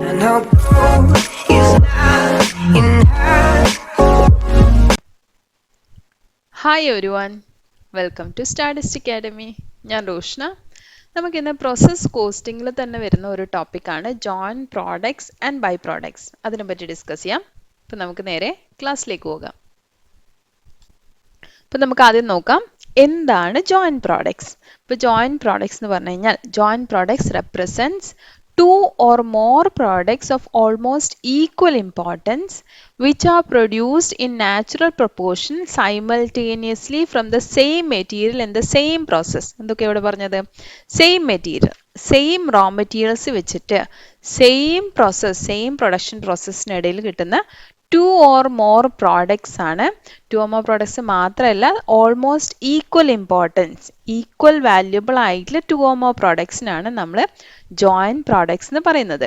And our goal is not in her. Hi everyone, welcome to statistic academy. ഞാൻ റോഷ്ന. നമുക്കിന്ന് process കോസ്റ്റിംഗിൽ തന്നെ വരുന്ന ഒരു ടോപ്പിക്കാണ് joint products and by products. അതിനെപ്പറ്റി ഡിസ്കസ് ചെയ്യാം. അപ്പം നമുക്ക് നേരെ ക്ലാസ്സിലേക്ക് പോകാം. അപ്പം നമുക്ക് ആദ്യം നോക്കാം എന്താണ് ജോയിൻറ്റ് പ്രോഡക്ട്സ്. ഇപ്പോൾ ജോയിൻറ്റ് പ്രോഡക്ട്സ് എന്ന് പറഞ്ഞു കഴിഞ്ഞാൽ joint products represents two or more products of almost equal importance which are produced in natural proportion simultaneously from the same material in the same process. എന്തൊക്കെ ഇവിടെ പറഞ്ഞത്? Same material, same raw materials വെച്ചിട്ട് same process, same production പ്രോസസ്സിനിടയിൽ കിട്ടുന്ന two or more products ആണ്. Two or more products മാത്രമല്ല, almost equal importance, equal valuable ആയിട്ടുള്ള two or more പ്രോഡക്ട്സിനാണ് നമ്മൾ joint products എന്ന് പറയുന്നത്.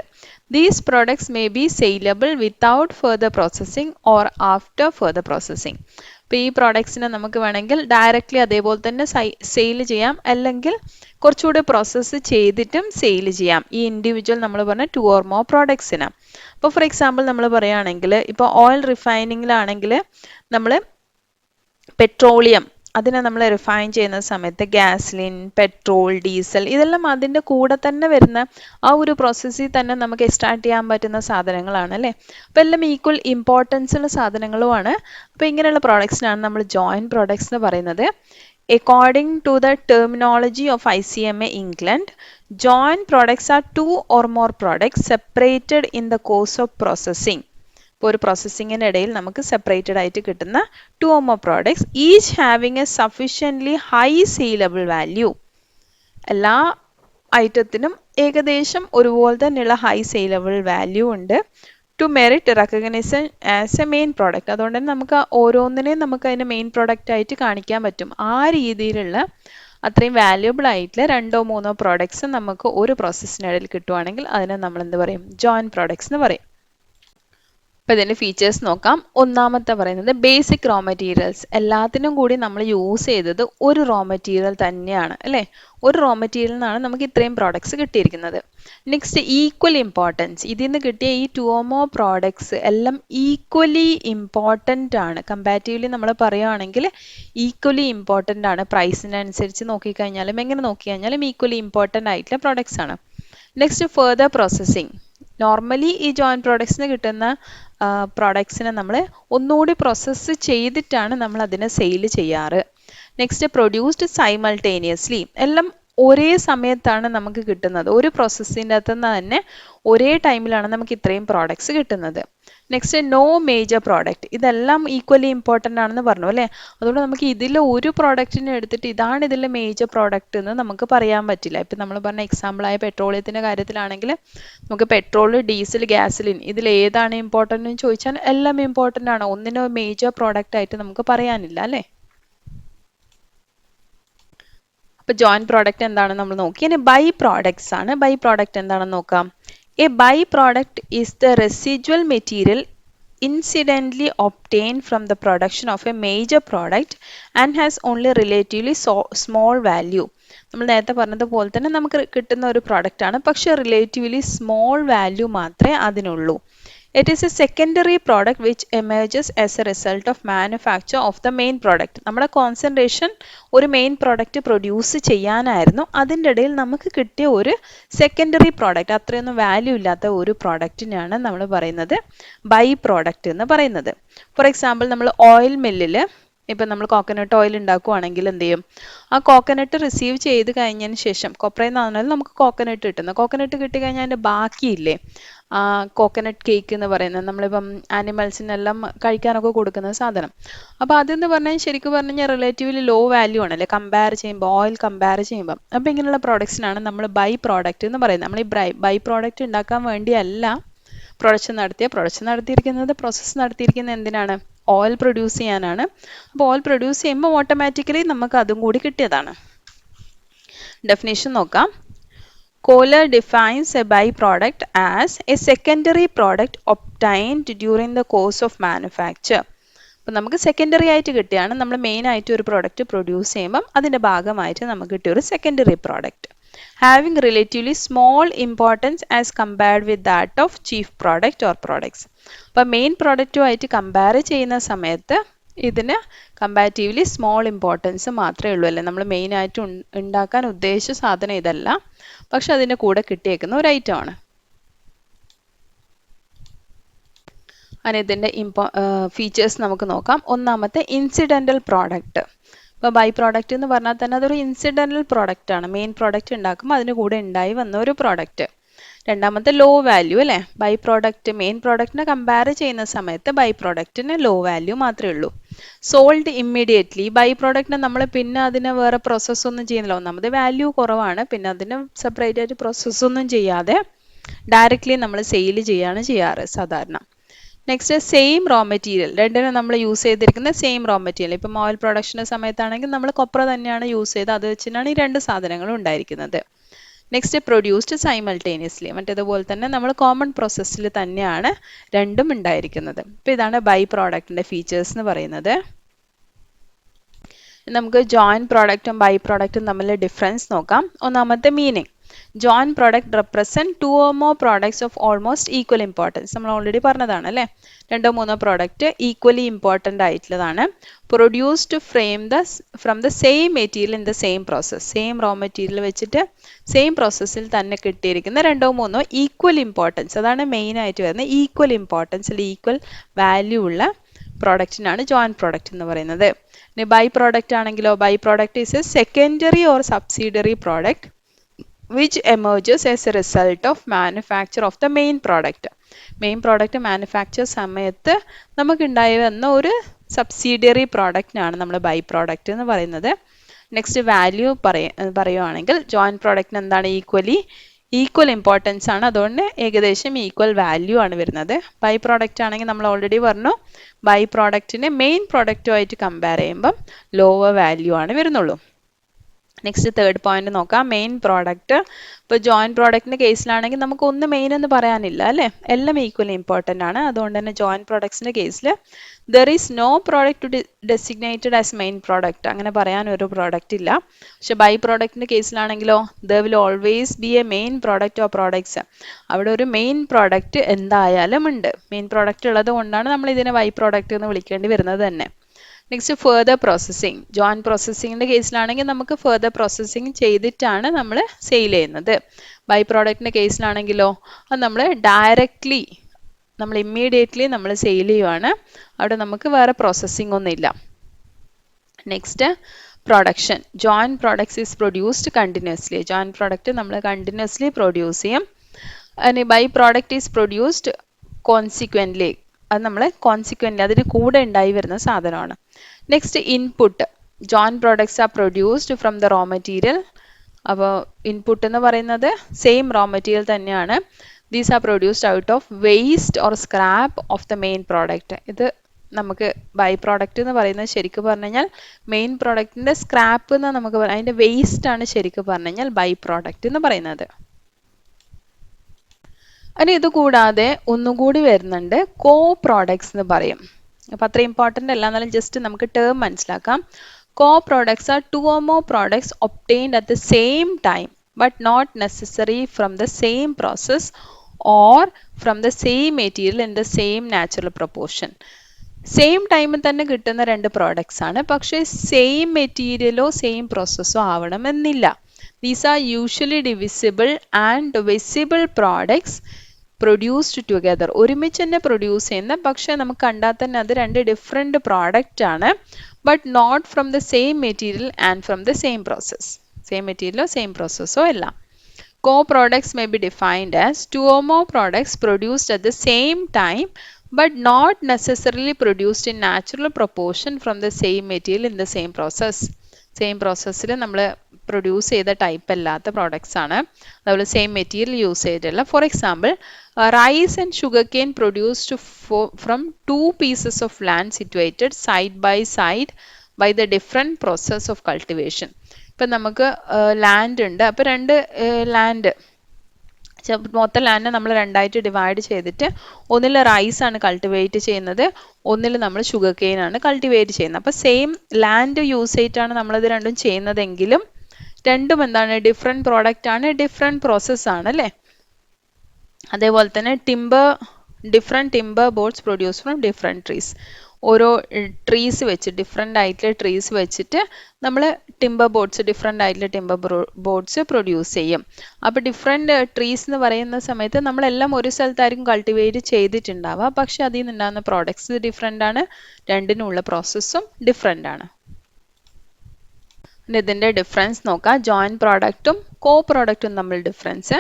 These products may be saleable without further processing or after further processing. അപ്പോൾ ഈ പ്രോഡക്ട്സിനെ നമുക്ക് വേണമെങ്കിൽ ഡയറക്റ്റ്ലി അതേപോലെ തന്നെ സെയിൽ ചെയ്യാം, അല്ലെങ്കിൽ കുറച്ചുകൂടി പ്രോസസ്സ് ചെയ്തിട്ടും സെയിൽ ചെയ്യാം. ഈ ഇൻഡിവിജ്വൽ നമ്മൾ പറഞ്ഞ ടു ഓർ മോർ പ്രോഡക്ട്സിന്. അപ്പോൾ ഫോർ എക്സാമ്പിൾ നമ്മൾ പറയുകയാണെങ്കിൽ ഇപ്പോൾ ഓയിൽ റിഫൈനിങ്ങിലാണെങ്കിൽ നമ്മൾ പെട്രോളിയം, അതിനെ നമ്മൾ റിഫൈൻ ചെയ്യുന്ന സമയത്ത് ഗ്യാസ്ലിൻ, പെട്രോൾ, ഡീസൽ ഇതെല്ലാം അതിൻ്റെ കൂടെ തന്നെ വരുന്ന ആ ഒരു പ്രോസസ്സിൽ തന്നെ നമുക്ക് എക്സ്ട്രാക്ട് ചെയ്യാൻ പറ്റുന്ന സാധനങ്ങളാണ് അല്ലേ. അപ്പോൾ എല്ലാം ഈക്വൽ ഇമ്പോർട്ടൻസ് ഉള്ള സാധനങ്ങളുമാണ്. അപ്പോൾ ഇങ്ങനെയുള്ള പ്രോഡക്ട്സിനാണ് നമ്മൾ ജോയിൻറ്റ് പ്രോഡക്ട്സ് എന്ന് പറയുന്നത്. According to the terminology of ICMA England, joint products are two or more products separated in the course of processing. ഇപ്പോൾ ഒരു പ്രോസസ്സിങ്ങിൻ്റെ ഇടയിൽ നമുക്ക് സെപ്പറേറ്റഡ് ആയിട്ട് കിട്ടുന്ന two or more products, each having a sufficiently high saleable value. എല്ലാ ഐറ്റത്തിനും ഏകദേശം ഒരുപോലെ തന്നെയുള്ള ഹൈ സെയിലബിൾ വാല്യൂ ഉണ്ട്. To merit recognition as a main product. അതുകൊണ്ട് തന്നെ നമുക്ക് ഓരോന്നിനെയും നമുക്ക് അതിൻ്റെ മെയിൻ പ്രോഡക്റ്റ് ആയിട്ട് കാണിക്കാൻ പറ്റും. ആ രീതിയിലുള്ള അത്രയും വാല്യുബിൾ ആയിട്ടുള്ള രണ്ടോ മൂന്നോ പ്രോഡക്ട്സ് നമുക്ക് ഒരു പ്രോസസ്സിനിടയിൽ കിട്ടുവാണെങ്കിൽ അതിനെ നമ്മൾ എന്ത് പറയും? ജോയിൻറ്റ് പ്രോഡക്ട്സ് എന്ന് പറയും. അപ്പോൾ ഇതിൻ്റെ ഫീച്ചേഴ്സ് നോക്കാം. ഒന്നാമത്തെ പറയുന്നത് ബേസിക് റോ മെറ്റീരിയൽസ്. എല്ലാത്തിനും കൂടി നമ്മൾ യൂസ് ചെയ്തത് ഒരു റോ മെറ്റീരിയൽ തന്നെയാണ് അല്ലേ. ഒരു റോ മെറ്റീരിയലിൽ നിന്നാണ് നമുക്ക് ഇത്രയും പ്രോഡക്ട്സ് കിട്ടിയിരിക്കുന്നത്. Next equal importance. ഇതിൽ നിന്ന് കിട്ടിയ ഈ ടു ഓർ മോർ പ്രോഡക്ട്സ് എല്ലാം ഈക്വലി ഇമ്പോർട്ടൻ്റ് ആണ്. കമ്പാരിറ്റീവ്ലി നമ്മൾ പറയുകയാണെങ്കിൽ ഈക്വലി ഇമ്പോർട്ടൻ്റ് ആണ്. പ്രൈസിനനുസരിച്ച് നോക്കിക്കഴിഞ്ഞാലും എങ്ങനെ നോക്കിക്കഴിഞ്ഞാലും ഈക്വലി ഇമ്പോർട്ടൻ്റ് ആയിട്ടുള്ള പ്രോഡക്ട്സ് ആണ്. Next further processing. നോർമലി ഈ ജോയിൻറ്റ് പ്രോഡക്ട്സിന് കിട്ടുന്ന പ്രോഡക്ട്സിനെ നമ്മൾ ഒന്നുകൂടി പ്രോസസ്സ് ചെയ്തിട്ടാണ് നമ്മൾ അതിനെ സെയിൽ ചെയ്യാറ്. Next produced simultaneously. എല്ലാം ഒരേ സമയത്താണ് നമുക്ക് കിട്ടുന്നത്. ഒരു പ്രോസസ്സിൻ്റെ അകത്ത് നിന്ന് തന്നെ ഒരേ ടൈമിലാണ് നമുക്ക് ഇത്രയും പ്രോഡക്ട്സ് കിട്ടുന്നത്. Next no major product. ഇതെല്ലാം ഈക്വലി ഇമ്പോർട്ടൻ്റ് ആണെന്ന് പറഞ്ഞു അല്ലേ. അതുകൊണ്ട് നമുക്ക് ഇതിൽ ഒരു പ്രോഡക്റ്റിനെ എടുത്തിട്ട് ഇതാണ് ഇതിലെ മേജർ പ്രോഡക്റ്റ് എന്ന് നമുക്ക് പറയാൻ പറ്റില്ല. ഇപ്പം നമ്മൾ പറഞ്ഞ എക്സാമ്പിളായ പെട്രോളിയത്തിൻ്റെ കാര്യത്തിലാണെങ്കിൽ നമുക്ക് പെട്രോൾ, ഡീസൽ, ഗ്യാസലിൻ ഇതിൽ ഏതാണ് ഇമ്പോർട്ടൻ്റ് എന്ന് ചോദിച്ചാൽ എല്ലാം ഇമ്പോർട്ടൻ്റ് ആണ്. ഒന്നിനോ മേജർ പ്രോഡക്റ്റ് ആയിട്ട് നമുക്ക് പറയാനില്ല അല്ലേ. അപ്പോൾ ജോയിൻറ്റ് പ്രോഡക്റ്റ് എന്താണെന്ന് നമ്മൾ നോക്കി. ഇനി ബൈ പ്രോഡക്ട്സ് ആണ്. ബൈ പ്രോഡക്റ്റ് എന്താണെന്ന് നോക്കാം. A byproduct is the residual material incidentally obtained from the production of a major product and has only relatively small value. നമ്മൾ നേരത്തെ പറഞ്ഞതുപോലെ തന്നെ നമുക്ക് കിട്ടുന്ന ഒരു പ്രോഡക്റ്റ് ആണ്, പക്ഷേ റിലേറ്റീവ്ലി സ്മോൾ വാല്യൂ മാത്രമേ അതിനുള്ളൂ. It is a secondary product which emerges as a result of manufacture of the main product. നമ്മുടെ കോൺസെൻട്രേഷൻ ഒരു മെയിൻ പ്രോഡക്റ്റ് പ്രൊഡ്യൂസ് ചെയ്യാനായിരുന്നു. അതിൻ്റെ ഇടയിൽ നമുക്ക് കിട്ടിയ ഒരു സെക്കൻഡറി പ്രോഡക്റ്റ്, അത്രയൊന്നും വാല്യൂ ഇല്ലാത്ത ഒരു പ്രോഡക്റ്റിനാണ് നമ്മൾ പറയുന്നത് ബൈ പ്രോഡക്റ്റ് എന്ന് പറയുന്നത്. ഫോർ എക്സാമ്പിൾ നമ്മൾ ഓയിൽ മില്ലിൽ ഇപ്പം നമ്മൾ കോക്കനട്ട് ഓയിൽ ഉണ്ടാക്കുകയാണെങ്കിൽ എന്ത് ചെയ്യും? ആ കോക്കനട്ട് റിസീവ് ചെയ്ത് കഴിഞ്ഞതിന് ശേഷം, കൊപ്രയിൽ നിന്നാണെങ്കിലും നമുക്ക് കോക്കനട്ട് കിട്ടുന്നത്, കോക്കനട്ട് കിട്ടിക്കഴിഞ്ഞാൽ അതിൻ്റെ ബാക്കിയില്ലേ കോക്കനട്ട് കേക്ക് എന്ന് പറയുന്നത്, നമ്മളിപ്പം ആനിമൽസിനെല്ലാം കഴിക്കാനൊക്കെ കൊടുക്കുന്ന സാധനം. അപ്പോൾ അതെന്ന് പറഞ്ഞാൽ ശരിക്കും പറഞ്ഞു കഴിഞ്ഞാൽ റിലേറ്റീവ്ലി ലോ വാല്യൂ ആണല്ലേ കമ്പയർ ചെയ്യുമ്പോൾ, ഓയിൽ കമ്പയർ ചെയ്യുമ്പോൾ. അപ്പോൾ ഇങ്ങനെയുള്ള പ്രോഡക്ട്സിനാണ് നമ്മൾ ബൈ പ്രോഡക്റ്റ് എന്ന് പറയുന്നത്. നമ്മൾ ഈ ബൈ പ്രോഡക്റ്റ് ഉണ്ടാക്കാൻ വേണ്ടിയല്ല പ്രൊഡക്ഷൻ നടത്തിയിരിക്കുന്നത്. പ്രോസസ്സ് നടത്തിയിരിക്കുന്നത് എന്തിനാണ്? ഓയിൽ പ്രൊഡ്യൂസ് ചെയ്യാനാണ്. അപ്പോൾ ഓയിൽ പ്രൊഡ്യൂസ് ചെയ്യുമ്പോൾ ഓട്ടോമാറ്റിക്കലി നമുക്ക് അതും കൂടി കിട്ടിയതാണ്. ഡെഫിനേഷൻ നോക്കാം. Kohler defines a byproduct as a secondary product obtained during the course of manufacture. അപ്പോൾ നമുക്ക് സെക്കൻഡറി ആയിട്ട് കിട്ടിയാണ്. നമ്മൾ മെയിൻ ആയിട്ട് ഒരു പ്രോഡക്റ്റ് പ്രൊഡ്യൂസ് ചെയ്യുമ്പം അതിൻ്റെ ഭാഗമായിട്ട് നമുക്ക് കിട്ടിയ ഒരു secondary product. having relatively small importance as compared with that of chief product or products. അപ്പോൾ മെയിൻ പ്രൊഡക്റ്റുമായിട്ട് കമ്പയർ ചെയ്യുന്ന സമയത്ത് ഇതിന് കമ്പാരിറ്റീവ്ലി സ്മോൾ ഇമ്പോർട്ടൻസ് മാത്രമേ ഉള്ളൂ അല്ലേ. നമ്മൾ മെയിനായിട്ട് ഉണ്ടാക്കാൻ ഉദ്ദേശിച്ച സാധനം ഇതല്ല, പക്ഷെ അതിൻ്റെ കൂടെ കിട്ടിയേക്കുന്ന ഒരു ഐറ്റമാണ്. അങ്ങനെ ഇതിൻ്റെ ഫീച്ചേഴ്സ് നമുക്ക് നോക്കാം. ഒന്നാമത്തെ ഇൻസിഡൻ്റൽ പ്രോഡക്റ്റ്. ഇപ്പോൾ ബൈ പ്രോഡക്റ്റ് എന്ന് പറഞ്ഞാൽ തന്നെ അതൊരു ഇൻസിഡൻ്റൽ പ്രോഡക്റ്റ് ആണ്. മെയിൻ പ്രോഡക്റ്റ് ഉണ്ടാക്കുമ്പോൾ അതിന് കൂടെ ഉണ്ടായി വന്ന ഒരു പ്രോഡക്റ്റ്. രണ്ടാമത്തെ ലോ വാല്യൂ അല്ലേ. ബൈ പ്രോഡക്റ്റ് മെയിൻ പ്രോഡക്റ്റിനെ കമ്പയർ ചെയ്യുന്ന സമയത്ത് ബൈ പ്രോഡക്റ്റിന് ലോ വാല്യൂ മാത്രമേ ഉള്ളൂ. Sold immediately. ബൈ പ്രോഡക്റ്റിനെ നമ്മൾ പിന്നെ അതിന് വേറെ പ്രോസസ്സൊന്നും ചെയ്യുന്നില്ല. ഒന്നാമത് വാല്യൂ കുറവാണ്, പിന്നെ അതിന് സെപ്പറേറ്റ് ആയിട്ട് പ്രോസസ്സൊന്നും ചെയ്യാതെ ഡയറക്റ്റ്ലി നമ്മൾ സെയിൽ ചെയ്യുകയാണ് ചെയ്യാറ് സാധാരണ. Next same raw material. രണ്ടിനും നമ്മൾ യൂസ് ചെയ്തിരിക്കുന്ന സെയിം റോ മെറ്റീരിയൽ. ഇപ്പം ഓയിൽ പ്രൊഡക്ഷൻ്റെ സമയത്താണെങ്കിൽ നമ്മൾ കൊപ്ര തന്നെയാണ് യൂസ് ചെയ്തത്, അത് വെച്ചിട്ടാണ് ഈ രണ്ട് സാധനങ്ങളും ഉണ്ടായിരിക്കുന്നത്. Next produced simultaneously. മറ്റേതുപോലെ തന്നെ നമ്മൾ കോമൺ പ്രോസസ്സിൽ തന്നെയാണ് രണ്ടും ഉണ്ടായിരിക്കുന്നത്. അപ്പോൾ ഇതാണ് ബൈ പ്രോഡക്റ്റിൻ്റെ ഫീച്ചേഴ്സ് എന്ന് പറയുന്നത്. നമുക്ക് ജോയിൻറ്റ് പ്രോഡക്റ്റും ബൈ പ്രോഡക്റ്റും തമ്മിൽ ഡിഫറൻസ് നോക്കാം. ഒന്നാമത്തെ meaning. Joint product represent 2 or more products of almost equal importance. നമ്മൾ ഓൾറെഡി പറഞ്ഞതാണ് അല്ലേ. 2 or 3 പ്രോഡക്റ്റ് ഈക്വലി ഇമ്പോർട്ടൻ്റ് ആയിട്ടുള്ളതാണ്. Produced from the same material in the same process. Same raw material വെച്ചിട്ട് same പ്രോസസ്സിൽ തന്നെ കിട്ടിയിരിക്കുന്ന 2 or 3 ഈക്വൽ ഇമ്പോർട്ടൻസ്, അതാണ് മെയിനായിട്ട് വരുന്നത്. ഈക്വൽ ഇമ്പോർട്ടൻസ് അല്ലെങ്കിൽ ഈക്വൽ വാല്യൂ ഉള്ള പ്രോഡക്റ്റിനാണ് ജോയിൻറ്റ് പ്രോഡക്റ്റ് എന്ന് പറയുന്നത്. ഇനി ബൈ പ്രോഡക്റ്റ് ആണെങ്കിലോ, by product is a secondary or subsidiary product which emerges as a result of manufacture of the main product. Main product manufacture സമയത്ത് നമുക്കുണ്ടായി വന്ന സബ്സിഡിയറി പ്രോഡക്റ്റിനാണ് നമ്മൾ ബൈ പ്രോഡക്റ്റ് എന്ന് പറയുന്നത്. നെക്സ്റ്റ് വാല്യൂ പറയുവാണെങ്കിൽ ജോയിൻറ്റ് പ്രോഡക്റ്റിന് എന്താണ് ഈക്വൽ ഇമ്പോർട്ടൻസ് ആണ്, അതുകൊണ്ട് ഏകദേശം ഈക്വൽ വാല്യൂ ആണ് വരുന്നത്. ബൈ പ്രോഡക്റ്റ് ആണെങ്കിൽ നമ്മൾ ഓൾറെഡി പറഞ്ഞു, ബൈ പ്രോഡക്റ്റിനെ മെയിൻ പ്രോഡക്റ്റുമായിട്ട് കമ്പയർ ചെയ്യുമ്പം ലോവർ വാല്യൂ ആണ് വരുന്നുള്ളൂ. നെക്സ്റ്റ് തേർഡ് പോയിന്റ് നോക്കാം, മെയിൻ പ്രോഡക്റ്റ്. ഇപ്പോൾ ജോയിൻറ്റ് പ്രോഡക്റ്റിൻ്റെ കേസിലാണെങ്കിൽ നമുക്ക് ഒന്ന് മെയിൻ എന്ന് പറയാനില്ല അല്ലേ, എല്ലാം ഈക്വലി ഇമ്പോർട്ടൻ്റ് ആണ്. അതുകൊണ്ട് തന്നെ ജോയിൻറ്റ് പ്രോഡക്ട്സിൻ്റെ കേസിൽ there is no product designated as main product, അങ്ങനെ പറയാൻ ഒരു പ്രോഡക്റ്റ് ഇല്ല. പക്ഷെ ബൈ പ്രോഡക്റ്റിൻ്റെ കേസിലാണെങ്കിലോ there will always be a main product or products. അവിടെ ഒരു മെയിൻ പ്രോഡക്റ്റ് എന്തായാലും ഉണ്ട്. മെയിൻ പ്രോഡക്റ്റ് ഉള്ളത് കൊണ്ടാണ് നമ്മൾ ഇതിനെ ബൈ പ്രോഡക്റ്റ് എന്ന് വിളിക്കേണ്ടി വരുന്നത് തന്നെ. Next further processing. ജോയിൻറ്റ് പ്രോസസ്സിങ്ങിൻ്റെ കേസിലാണെങ്കിൽ നമുക്ക് ഫെർദർ പ്രോസസ്സിങ് ചെയ്തിട്ടാണ് നമ്മൾ സെയിൽ ചെയ്യുന്നത്. ബൈ പ്രോഡക്റ്റിൻ്റെ കേസിലാണെങ്കിലോ അത് നമ്മൾ ഡയറക്റ്റ്ലി നമ്മൾ ഇമ്മീഡിയറ്റ്ലി നമ്മൾ സെയിൽ ചെയ്യുവാണ്. അവിടെ നമുക്ക് വേറെ പ്രോസസ്സിംഗ് ഒന്നും ഇല്ല. Next production. Joint products is produced continuously. Joint product നമ്മൾ കണ്ടിന്യൂസ്ലി പ്രൊഡ്യൂസ് ചെയ്യും. അതിന് by product is produced consequently. അത് നമ്മൾ കോൺസിക്വൻ്റ്ലി അതിന് കൂടെ ഉണ്ടായി വരുന്ന സാധനമാണ്. Next input. Joint products are produced from the raw material. അപ്പോൾ ഇൻപുട്ട് എന്ന് പറയുന്നത് സെയിം റോ മെറ്റീരിയൽ തന്നെയാണ്. These are produced out of waste or scrap of the main product. ഇത് നമുക്ക് ബൈ പ്രോഡക്റ്റ് എന്ന് പറയുന്നത് ശരിക്കും പറഞ്ഞു കഴിഞ്ഞാൽ മെയിൻ പ്രോഡക്റ്റിൻ്റെ സ്ക്രാപ്പ് എന്ന് നമുക്ക് പറയാം, അതിൻ്റെ വേസ്റ്റ് ആണ് ശരിക്കും പറഞ്ഞു കഴിഞ്ഞാൽ ബൈ പ്രോഡക്റ്റ് എന്ന് പറയുന്നത്. ഇനി ഇത് കൂടാതെ ഒന്നുകൂടി വരുന്നുണ്ട്, കോ പ്രോഡക്ട്സ് എന്ന് പറയും. അപ്പം അത്ര ഇമ്പോർട്ടൻ്റ് അല്ല, എന്നാലും ജസ്റ്റ് നമുക്ക് ടേം മനസ്സിലാക്കാം. കോ products R 2 or more products obtained at the same time but not necessary from the same process or from the same material in the same natural proportion. Same ടൈമിൽ തന്നെ കിട്ടുന്ന 2 products ആണ്, പക്ഷേ same മെറ്റീരിയലോ same പ്രോസസ്സോ ആവണമെന്നില്ല. These are usually divisible and visible products produced together. ഒരുമിച്ച് തന്നെ produce ചെയ്യുന്ന, പക്ഷേ നമുക്ക് കണ്ടാൽ തന്നെ അത് 2 ഡിഫറെൻറ്റ് പ്രോഡക്റ്റ് ആണ്. But not from the same material and from the same process. Same മെറ്റീരിയലോ സെയിം പ്രോസസ്സോ അല്ല. Co products may be defined as 2 or more products produced at the same time but not necessarily produced in natural proportion from the same material in the same process. Same പ്രോസസ്സിൽ നമ്മൾ produce ചെയ്ത type അല്ലാത്ത products ആണ്. അതുപോലെ same material use ചെയ്തിട്ടുള്ള. For example, rice and sugarcane produced from 2 pieces of land situated side by side by the different process of cultivation. ഇപ്പം നമുക്ക് land ഉണ്ട്, അപ്പോൾ 2 ലാൻഡ് മൊത്തം ലാൻഡ് നമ്മൾ 2ആയിട്ട് ഡിവൈഡ് ചെയ്തിട്ട് ഒന്നിൽ റൈസ് ആണ് കൾട്ടിവേറ്റ് ചെയ്യുന്നത്, ഒന്നിൽ നമ്മൾ ഷുഗർ കെയിൻ ആണ് കൾട്ടിവേറ്റ് ചെയ്യുന്നത്. അപ്പോൾ സെയിം ലാൻഡ് യൂസ് ചെയ്തിട്ടാണ് നമ്മളത് രണ്ടും ചെയ്യുന്നതെങ്കിലും രണ്ടും എന്താണ് ഡിഫറെൻറ്റ് പ്രോഡക്റ്റ് ആണ്, ഡിഫറെൻറ്റ് പ്രോസസ് ആണ് അല്ലേ. അതേപോലെ തന്നെ different timber boards produce from different trees. ഓരോ ട്രീസ് വെച്ച് ഡിഫറെൻ്റ് ആയിട്ടുള്ള ട്രീസ് വെച്ചിട്ട് നമ്മൾ ഡിഫറെൻ്റ് ആയിട്ടുള്ള ടിമ്പർ ബോർഡ്സ് പ്രൊഡ്യൂസ് ചെയ്യും. അപ്പോൾ ഡിഫറെൻറ്റ് ട്രീസ് എന്ന് പറയുന്ന സമയത്ത് നമ്മളെല്ലാം ഒരു സ്ഥലത്തായിരിക്കും കൾട്ടിവേറ്റ് ചെയ്തിട്ടുണ്ടാവുക, പക്ഷെ അതിൽ നിന്നുണ്ടാകുന്ന പ്രോഡക്ട്സ് ഡിഫറെൻ്റ് ആണ്, രണ്ടിനുള്ള പ്രോസസ്സും ഡിഫറെൻ്റ് ആണ്. ഇതിൻ്റെ ഡിഫറൻസ് നോക്കാം. ജോയിൻറ്റ് പ്രോഡക്റ്റും കോ പ്രോഡക്റ്റും തമ്മിൽ ഡിഫറൻസ്.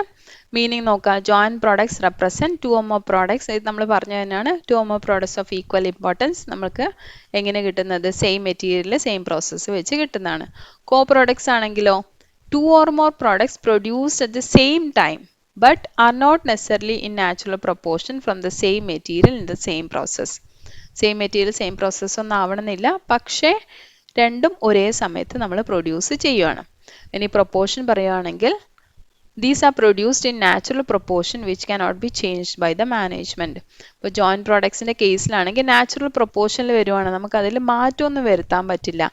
മീനിങ് നോക്കുക. Joint products represent to or more products. ഇത് നമ്മൾ പറഞ്ഞു തന്നെയാണ്. To or more products of equal importance നമുക്ക് എങ്ങനെ കിട്ടുന്നത്, സെയിം മെറ്റീരിയൽ സെയിം പ്രോസസ്സ് വെച്ച് കിട്ടുന്നതാണ്. കോ പ്രോഡക്ട്സ് ആണെങ്കിലോ to or more products produced at the same time but are not necessarily in natural proportion from the same material in the same process. Same material same process ഒന്നും ആവണമെന്നില്ല, പക്ഷേ രണ്ടും ഒരേ സമയത്ത് നമ്മൾ പ്രൊഡ്യൂസ് ചെയ്യുകയാണ്. ഇനി പ്രൊപ്പോർഷൻ പറയുകയാണെങ്കിൽ these are produced in natural proportion which cannot be changed by the management. ഇപ്പോൾ ജോയിൻറ്റ് പ്രോഡക്ട്സിൻ്റെ കേസിലാണെങ്കിൽ നാച്ചുറൽ പ്രൊപ്പോർഷനിൽ വരുവാണ്, നമുക്ക് അതിൽ മാറ്റമൊന്നും വരുത്താൻ പറ്റില്ല.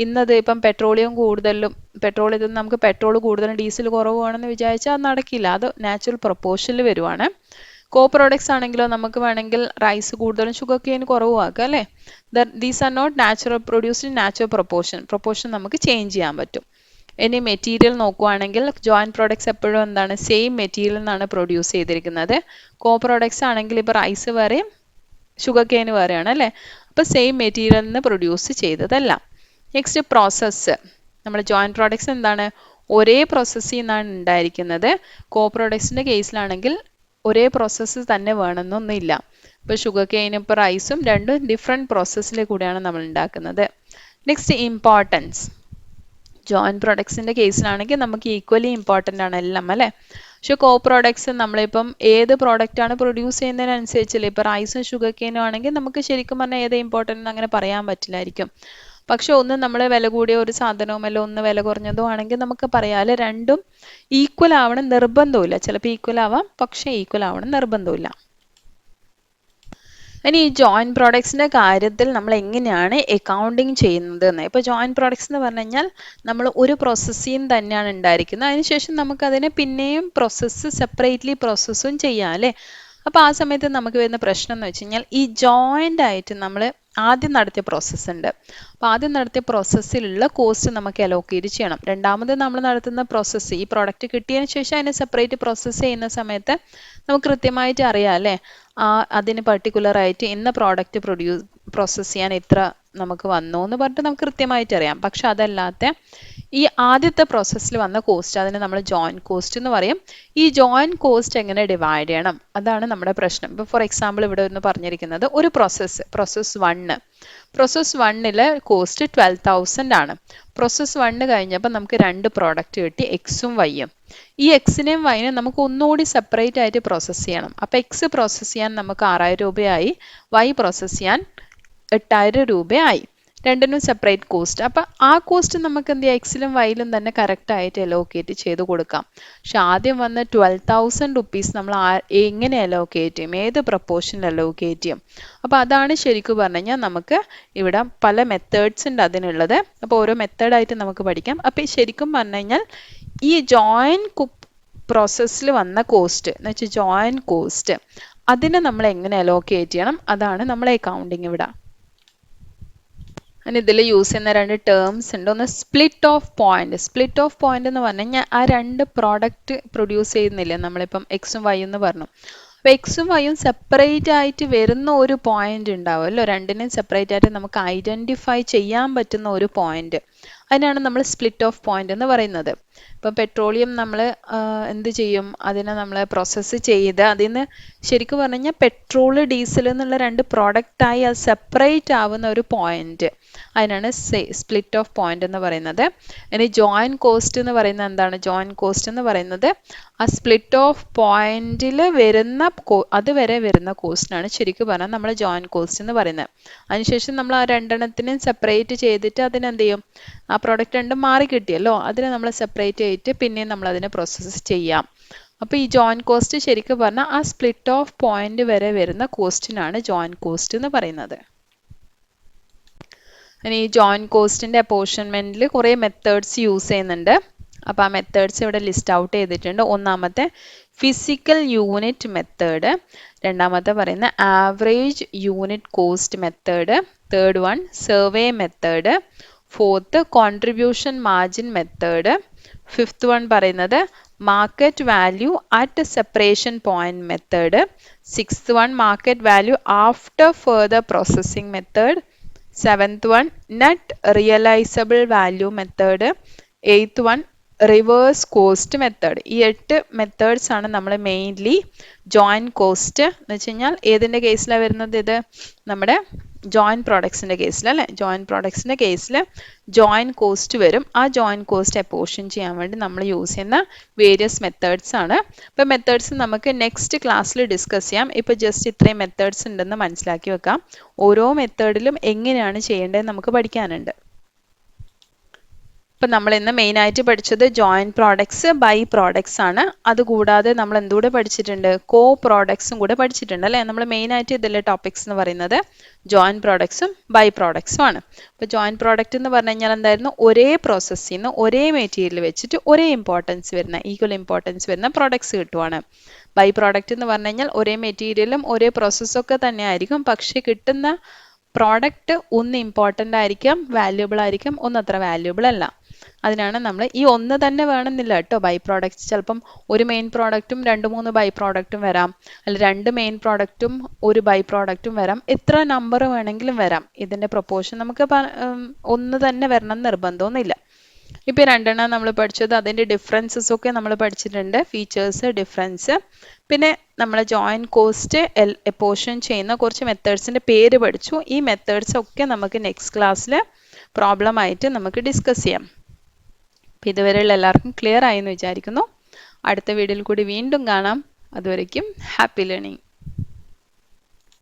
ഇന്നത് ഇപ്പം പെട്രോളിൽ നമുക്ക് പെട്രോൾ കൂടുതലും ഡീസൽ കുറവാണെന്ന് വിചാരിച്ചാൽ അത് നടക്കില്ല, അത് നാച്ചുറൽ പ്രൊപ്പോർഷനിൽ വരുവാണ്. കോ പ്രോഡക്ട്സ് ആണെങ്കിലോ നമുക്ക് വേണമെങ്കിൽ റൈസ് കൂടുതലും ഷുഗർ കെയിൻ കുറവാക്കുക അല്ലേ. These are not produced in natural proportion നമുക്ക് ചേഞ്ച് ചെയ്യാൻ പറ്റും. ഇനി മെറ്റീരിയൽ നോക്കുവാണെങ്കിൽ ജോയിൻറ്റ് പ്രോഡക്ട്സ് എപ്പോഴും എന്താണ് സെയിം മെറ്റീരിയൽ നിന്നാണ് പ്രൊഡ്യൂസ് ചെയ്തിരിക്കുന്നത്. കോ പ്രോഡക്ട്സ് ആണെങ്കിൽ ഇപ്പോൾ റൈസ് വേറെയും ഷുഗർ കെയിൻ വേറെയാണ് അല്ലേ, അപ്പോൾ സെയിം മെറ്റീരിയൽ നിന്ന് പ്രൊഡ്യൂസ് ചെയ്തതല്ല. Next process. നമ്മൾ ജോയിൻറ്റ് പ്രോഡക്ട്സ് എന്താണ് ഒരേ പ്രോസസ്സിൽ നിന്നാണ് ഉണ്ടായിരിക്കുന്നത്. കോ പ്രോഡക്ട്സിൻ്റെ കേസിലാണെങ്കിൽ ഒരേ പ്രോസസ്സ് തന്നെ വേണമെന്നൊന്നുമില്ല. ഇപ്പോൾ ഷുഗർ കെയിനും ഇപ്പോൾ റൈസും രണ്ടും ഡിഫറെൻറ്റ് പ്രോസസ്സിൽ കൂടെയാണ് നമ്മൾ ഉണ്ടാക്കുന്നത്. Next importance. ജോയിൻറ്റ് പ്രോഡക്ട്സിൻ്റെ കേസിലാണെങ്കിൽ നമുക്ക് ഈക്വലി ഇമ്പോർട്ടൻ്റ് ആണ് എല്ലാം അല്ലേ. പക്ഷെ കോ പ്രോഡക്ട്സ് നമ്മളിപ്പം ഏത് പ്രോഡക്റ്റാണ് പ്രൊഡ്യൂസ് ചെയ്യുന്നതിനനുസരിച്ചല്ലേ. ഇപ്പോൾ റൈസും ഷുഗർ കെയിനും ആണെങ്കിൽ നമുക്ക് ശരിക്കും പറഞ്ഞാൽ ഏത് ഇമ്പോർട്ടൻ്റ് എന്ന് അങ്ങനെ പറയാൻ പറ്റില്ലായിരിക്കും. പക്ഷെ ഒന്ന് നമ്മൾ വില കൂടിയ ഒരു സാധനവും അല്ല ഒന്ന് വില കുറഞ്ഞതും ആണെങ്കിൽ നമുക്ക് പറയാം രണ്ടും ഈക്വൽ ആവണം നിർബന്ധമില്ല. ചിലപ്പോൾ ഈക്വൽ ആവാം, പക്ഷേ ഈക്വൽ ആവണം നിർബന്ധമില്ല. ഇനി ഈ ജോയിൻറ്റ് പ്രോഡക്ട്സിൻ്റെ കാര്യത്തിൽ നമ്മൾ എങ്ങനെയാണ് അക്കൗണ്ടിങ് ചെയ്യുന്നത് എന്ന്. ഇപ്പോൾ ജോയിൻറ്റ് പ്രോഡക്ട്സ് എന്ന് പറഞ്ഞു കഴിഞ്ഞാൽ നമ്മൾ ഒരു പ്രോസസ്സിൽ തന്നെയാണ് ഉണ്ടായിരിക്കുന്നത്, അതിനുശേഷം നമുക്കതിനെ പിന്നെയും സെപ്പറേറ്റ്ലി പ്രോസസ്സും ചെയ്യാം അല്ലേ. അപ്പോൾ ആ സമയത്ത് നമുക്ക് വരുന്ന പ്രശ്നം എന്ന് വെച്ച് കഴിഞ്ഞാൽ ഈ ജോയിൻ്റ് ആയിട്ട് നമ്മൾ ആദ്യം നടത്തിയ പ്രോസസ്സ് ഉണ്ട്. അപ്പോൾ ആദ്യം നടത്തിയ പ്രോസസ്സിലുള്ള കോസ്റ്റ് നമുക്ക് അലോക്കേറ്റ് ചെയ്യണം. രണ്ടാമത് നമ്മൾ നടത്തുന്ന പ്രോസസ്സ് ഈ പ്രോഡക്റ്റ് കിട്ടിയതിന് ശേഷം അതിനെ സെപ്പറേറ്റ് പ്രോസസ്സ് ചെയ്യുന്ന സമയത്ത് നമുക്ക് കൃത്യമായിട്ട് അറിയാം അല്ലേ, അതിന് പർട്ടിക്കുലറായിട്ട് ഇന്ന പ്രോഡക്റ്റ് പ്രോസസ്സ് ചെയ്യാൻ ഇത്ര നമുക്ക് വന്നു എന്ന് പറഞ്ഞിട്ട് നമുക്ക് കൃത്യമായിട്ട് അറിയാം. പക്ഷെ അതല്ലാത്ത ഈ ആദ്യത്തെ പ്രോസസ്സിൽ വന്ന കോസ്റ്റ് അതിന് നമ്മൾ ജോയിൻറ്റ് കോസ്റ്റ് എന്ന് പറയും. ഈ ജോയിൻറ്റ് കോസ്റ്റ് എങ്ങനെ ഡിവൈഡ് ചെയ്യണം അതാണ് നമ്മുടെ പ്രശ്നം. ഇപ്പോൾ ഫോർ എക്സാമ്പിൾ ഇവിടെ ഒന്ന് പറഞ്ഞിരിക്കുന്നത് ഒരു പ്രോസസ്സ് 1 കോസ്റ്റ് 12,000 ആണ്. പ്രോസസ്സ് 1 കഴിഞ്ഞപ്പോൾ നമുക്ക് 2 പ്രോഡക്റ്റ് കിട്ടി, എക്സും വൈയും. ഈ എക്സിനെയും വൈനെയും നമുക്ക് ഒന്നുകൂടി സെപ്പറേറ്റ് ആയിട്ട് പ്രോസസ്സ് ചെയ്യണം. അപ്പോൾ എക്സ് പ്രോസസ്സ് ചെയ്യാൻ നമുക്ക് 6,000 രൂപയായി, വൈ പ്രോസസ്സ് ചെയ്യാൻ 8,000 രൂപയായി. രണ്ടിനും സെപ്പറേറ്റ് കോസ്റ്റ്. അപ്പം ആ കോസ്റ്റ് നമുക്ക് എന്ത് ചെയ്യാം, എക്സിലും വൈയിലും തന്നെ കറക്റ്റായിട്ട് അലോക്കേറ്റ് ചെയ്ത് കൊടുക്കാം. പക്ഷെ ആദ്യം വന്ന 12,000 റുപ്പീസ് നമ്മൾ എങ്ങനെ അലോക്കേറ്റ് ചെയ്യും, ഏത് പ്രപ്പോർഷനിൽ അലോക്കേറ്റ് ചെയ്യും. അപ്പോൾ അതാണ് ശരിക്കും പറഞ്ഞു കഴിഞ്ഞാൽ നമുക്ക് ഇവിടെ പല മെത്തേഡ്സ് ഉണ്ട് അതിനുള്ളത്. അപ്പോൾ ഓരോ മെത്തേഡായിട്ട് നമുക്ക് പഠിക്കാം. അപ്പോൾ ശരിക്കും പറഞ്ഞു കഴിഞ്ഞാൽ ഈ ജോയിൻറ്റ് പ്രോസസ്സിൽ വന്ന കോസ്റ്റ് എന്ന് വെച്ചാൽ ജോയിൻറ്റ് കോസ്റ്റ് അതിനെ നമ്മൾ എങ്ങനെ അലോക്കേറ്റ് ചെയ്യണം അതാണ് നമ്മളെ അക്കൗണ്ടിങ് ഇവിടെ. അതിന് ഇതിൽ യൂസ് ചെയ്യുന്ന 2 ടേംസ് ഉണ്ട്. ഒന്ന് സ്പ്ലിറ്റ് ഓഫ് പോയിന്റ് എന്ന് പറഞ്ഞു കഴിഞ്ഞാൽ ആ 2 പ്രോഡക്റ്റ് പ്രൊഡ്യൂസ് ചെയ്യുന്നില്ലേ നമ്മളിപ്പം എക്സും വൈ എന്ന് പറഞ്ഞു. അപ്പോൾ എക്സും വൈയും സെപ്പറേറ്റ് ആയിട്ട് വരുന്ന ഒരു പോയിന്റ് ഉണ്ടാവുമല്ലോ, രണ്ടിനെയും സെപ്പറേറ്റ് ആയിട്ട് നമുക്ക് ഐഡൻറ്റിഫൈ ചെയ്യാൻ പറ്റുന്ന ഒരു പോയിന്റ്, അതിനാണ് നമ്മൾ സ്പ്ലിറ്റ് ഓഫ് പോയിന്റ് എന്ന് പറയുന്നത്. ഇപ്പം പെട്രോളിയം നമ്മൾ എന്ത് ചെയ്യും, അതിനെ നമ്മൾ പ്രോസസ്സ് ചെയ്ത് അതിന് ശരിക്കും പറഞ്ഞു കഴിഞ്ഞാൽ പെട്രോള് ഡീസൽ എന്നുള്ള 2 പ്രോഡക്റ്റായി അത് സെപ്പറേറ്റ് ആവുന്ന ഒരു പോയിന്റ്, അതിനാണ് സ്പ്ലിറ്റ് ഓഫ് പോയിന്റ് എന്ന് പറയുന്നത്. ഇനി ജോയിൻറ്റ് കോസ്റ്റ് എന്ന് പറയുന്നത് എന്താണ്, ജോയിൻറ്റ് കോസ്റ്റ് എന്ന് പറയുന്നത് ആ സ്പ്ലിറ്റ് ഓഫ് പോയിന്റിൽ വരുന്ന അതുവരെ വരുന്ന കോസ്റ്റിനാണ് ശരിക്കും പറഞ്ഞാൽ നമ്മൾ ജോയിൻറ്റ് കോസ്റ്റ് എന്ന് പറയുന്നത്. അതിനുശേഷം നമ്മൾ ആ 2 എണ്ണത്തിനും സെപ്പറേറ്റ് ചെയ്തിട്ട് അതിനെന്ത് ചെയ്യും, ആ പ്രോഡക്റ്റ് 2 മാറി കിട്ടിയല്ലോ അതിനെ നമ്മൾ സെപ്പറേറ്റ് ചെയ്തിട്ട് പിന്നെയും നമ്മൾ അതിനെ പ്രോസസ്സ് ചെയ്യാം. അപ്പോൾ ഈ ജോയിൻറ്റ് കോസ്റ്റ് ശരിക്കും പറഞ്ഞാൽ ആ സ്പ്ലിറ്റ് ഓഫ് പോയിന്റ് വരെ വരുന്ന കോസ്റ്റിനാണ് ജോയിൻറ്റ് കോസ്റ്റ് എന്ന് പറയുന്നത്. ഇനി ഈ ജോയിൻറ്റ് കോസ്റ്റിൻ്റെ അപ്പോർഷൻമെൻറ്റിൽ കുറേ മെത്തേഡ്സ് യൂസ് ചെയ്യുന്നുണ്ട്. അപ്പോൾ ആ മെത്തേഡ്സ് ഇവിടെ ലിസ്റ്റ് ഔട്ട് ചെയ്തിട്ടുണ്ട്. ഒന്നാമത്തെ ഫിസിക്കൽ യൂണിറ്റ് മെത്തേഡ്, രണ്ടാമത്തെ പറയുന്ന average unit cost method, third one survey method, fourth contribution margin method, fifth one പറയുന്നത് market value at separation point method, sixth one market value after further processing method, seventh one net realisable value method, eighth one reverse cost method. ഈ 8 methods ആണ് നമ്മൾ mainly joint cost എന്ന് വെച്ച് കഴിഞ്ഞാൽ ഏതിൻ്റെ കേസിലാണ് വരുന്നത്, ഇത് നമ്മുടെ ജോയിന്റ് പ്രോഡക്ട്സിൻ്റെ കേസിൽ അല്ലേ. ജോയിന്റ് പ്രോഡക്ട്സിൻ്റെ കേസിൽ ജോയിന്റ് കോസ്റ്റ് വരും. ആ ജോയിന്റ് കോസ്റ്റ് അപ്പോർഷൻ ചെയ്യാൻ വേണ്ടി നമ്മൾ യൂസ് ചെയ്യുന്ന വേരിയസ് മെത്തേഡ്സ് ആണ്. അപ്പോൾ മെത്തേഡ്സ് നമുക്ക് നെക്സ്റ്റ് ക്ലാസ്സിൽ ഡിസ്കസ് ചെയ്യാം. ഇപ്പോൾ ജസ്റ്റ് ഇത്രയും മെത്തേഡ്സ് ഉണ്ടെന്ന് മനസ്സിലാക്കി വെക്കാം. ഓരോ മെത്തേഡിലും എങ്ങനെയാണ് ചെയ്യേണ്ടത് നമുക്ക് പഠിക്കാനുണ്ട്. ഇപ്പം നമ്മൾ ഇന്ന് മെയിനായിട്ട് പഠിച്ചത് ജോയിന്റ് പ്രോഡക്ട്സ്, ബൈ പ്രോഡക്ട്സ് ആണ്. അതുകൂടാതെ നമ്മൾ എന്തുകൂടെ പഠിച്ചിട്ടുണ്ട്, കോ പ്രോഡക്ട്സും കൂടെ പഠിച്ചിട്ടുണ്ട് അല്ലേ. നമ്മൾ മെയിനായിട്ട് ഇതിലെ ടോപ്പിക്സ് എന്ന് പറയുന്നത് ജോയിന്റ് പ്രോഡക്ട്സും ബൈ പ്രോഡക്ട്സും ആണ്. അപ്പോൾ ജോയിന്റ് പ്രോഡക്റ്റ് എന്ന് പറഞ്ഞു കഴിഞ്ഞാൽ എന്തായിരുന്നു, ഒരേ പ്രോസസ്സിൽ നിന്ന് ഒരേ മെറ്റീരിയൽ വെച്ചിട്ട് ഒരേ ഇമ്പോർട്ടൻസ് വരുന്ന, ഈക്വൽ ഇമ്പോർട്ടൻസ് വരുന്ന പ്രോഡക്ട്സ് കിട്ടുവാണ്. ബൈ പ്രോഡക്റ്റ് എന്ന് പറഞ്ഞു കഴിഞ്ഞാൽ ഒരേ മെറ്റീരിയലും ഒരേ പ്രോസസ്സൊക്കെ തന്നെ ആയിരിക്കും, പക്ഷേ കിട്ടുന്ന പ്രോഡക്റ്റ് ഒന്ന് ഇമ്പോർട്ടൻ്റ് ആയിരിക്കാം, വാല്യുബിൾ ആയിരിക്കും, ഒന്നത്ര വാല്യുബിൾ അല്ല. അതിനാണ് നമ്മൾ ഈ ഒന്ന് തന്നെ വേണമെന്നില്ല കേട്ടോ. ബൈ പ്രോഡക്റ്റ്സ് ചിലപ്പം ഒരു മെയിൻ പ്രോഡക്റ്റും 2-3 ബൈ പ്രോഡക്റ്റും വരാം, അല്ല 2 മെയിൻ പ്രോഡക്റ്റും 1 ബൈ പ്രോഡക്റ്റും വരാം, എത്ര നമ്പർ വേണമെങ്കിലും വരാം. ഇതിൻ്റെ പ്രൊപ്പോർഷൻ നമുക്ക് ഒന്ന് തന്നെ വരണം എന്ന് നിർബന്ധമൊന്നുമില്ല. ഇപ്പോൾ 2 നമ്മൾ പഠിച്ചത് അതിൻ്റെ ഡിഫറൻസസ് ഒക്കെ നമ്മൾ പഠിച്ചിട്ടുണ്ട്, ഫീച്ചേഴ്സ്, ഡിഫറൻസ്. പിന്നെ നമ്മൾ ജോയിന്റ് കോസ്റ്റ് എപ്പോർഷൻ ചെയ്യുന്ന കുറച്ച് മെത്തേഡ്സിൻ്റെ പേര് പഠിച്ചു. ഈ മെത്തേഡ്സ് ഒക്കെ നമുക്ക് നെക്സ്റ്റ് ക്ലാസ്സിൽ പ്രോബ്ലം ആയിട്ട് നമുക്ക് ഡിസ്കസ് ചെയ്യാം. അപ്പോൾ ഇതുവരെയുള്ള എല്ലാവർക്കും ക്ലിയർ ആയി എന്ന് വിചാരിക്കുന്നു. അടുത്ത വീഡിയോയിൽ കൂടി വീണ്ടും കാണാം. അതുവരയ്ക്കും ഹാപ്പി ലേണിംഗ്.